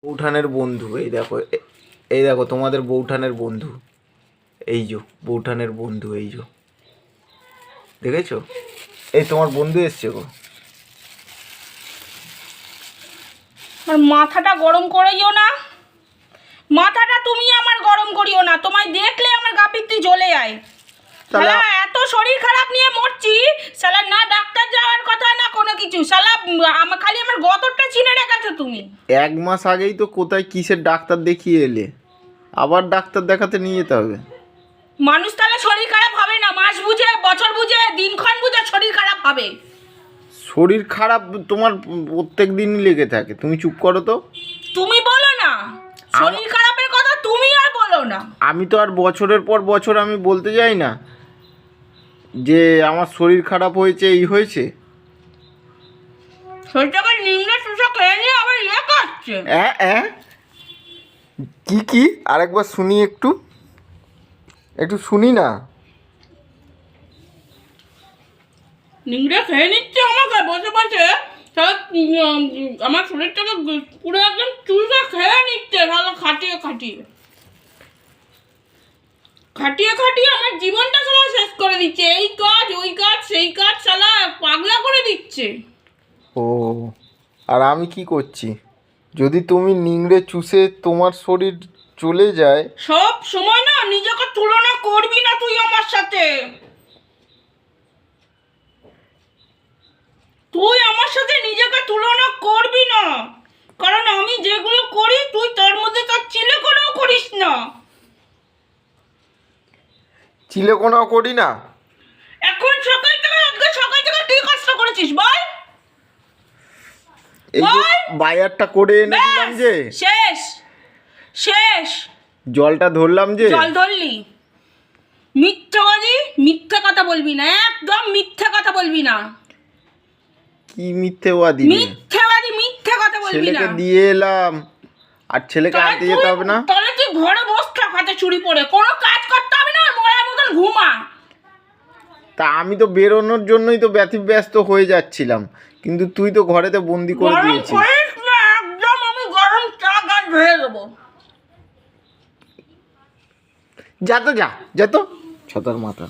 বৌঠানের বন্ধু, এই দেখো তোমাদের বৌঠানের বন্ধু, এই যে বৌঠানের বন্ধু, এই যে দেখেছো, এই তোমার বন্ধু এসছে গো। আর মাথাটা গরম করিও না, মাথাটা তুমি আমার গরম করিও না, তোমায় দেখলে আমার গা পিত্তি জ্বলে যায়। শালা এত শরীর খারাপ নিয়ে মরছি, শালা না ডাক্তার যাওয়ার কথা না কোনো কিছু, শালা খালি আমার গতরটা চিনে রেখেছো তুমি। 1 মাস আগেই তো কোথায় কিসের ডাক্তার দেখিয়ে এলে, আবার ডাক্তার দেখাতে নিয়ে যেতে হবে? মানুষ তাহলে শরীর খারাপ হবে না? মাস বুঝে, বছর বুঝে, দিনক্ষণ বুঝে শরীর খারাপ হবে? শরীর খারাপ তোমার প্রত্যেক দিনই লেগে থাকে, তুমি চুপ করো তো। তুমি বলো না শরীর খারাপের কথা, তুমি আর বলো না। আমি তো আর বছরের পর বছর আমি বলতে যাই না যে আমার শরীর খারাপ হয়েছে, এই হয়েছে। শরীরটাকে নিংড়ে চুষে খেয়ে নিয়ে আবার ইয়ে করছে। কি আরেকবার শুনি, একটু শুনি না। নিংড়ে খেয়ে নিচ্ছে আমাকে বসে বসে, আমার শরীরটাকে পুরো একদম চুষে খেয়ে নিচ্ছে, ভালো খাটিয়ে খাটিয়ে খাটিয়ে খাটিয়ে আমার জীবনটা সবাই শেষ করে দিচ্ছে। এই কাজ ওই কাজ সেই কাজ, শালা পাগলা করে দিচ্ছে। ও, আর আমি কি করছি? যদি তুমি নিংড়ে চুষে তোমার শরীর চলে যায়। সব সময় না নিজেকে তুলনা করবি না তুই আমার সাথে, তুই আমার সাথে নিজেকে তুলনা করবি না, কারণ আমি যেগুলো করি তুই তার মধ্যে তার চিলেকোনাও করিস না। চিলেকোনাও করি না? এখন সকাল থেকে কি কষ্ট করেছিস বল? এই যে বায়ারটা করে এনে দিলাম, যে শেষ জলটা ধরলাম, যে জল ধরলি। মিথ্যাবাদী, মিথ্যা কথা বলবি না, একদম মিথ্যা কথা বলবি না। কি মিথ্যেবাদী? মিথ্যা কথা বলবি না। ছেলেকে দিয়ে এলাম, আর ছেলেকে আনতে যেতে হবে না? তাহলে তুই ঘরে বস থাক হাতে চুরি পরে, কোনো কাজ করতে হবে না, মরার মতন ঘুমা। তা আমি তো বেরোনোর জন্যই তো ব্যতিব্যস্ত হয়ে যাচ্ছিলাম, কিন্তু তুই তো ঘরেতে বন্দি করে দিয়েছিস। একদম আমি গরম চা গাছ ধুয়ে দেবো। যা তো, ছাতার মাথা।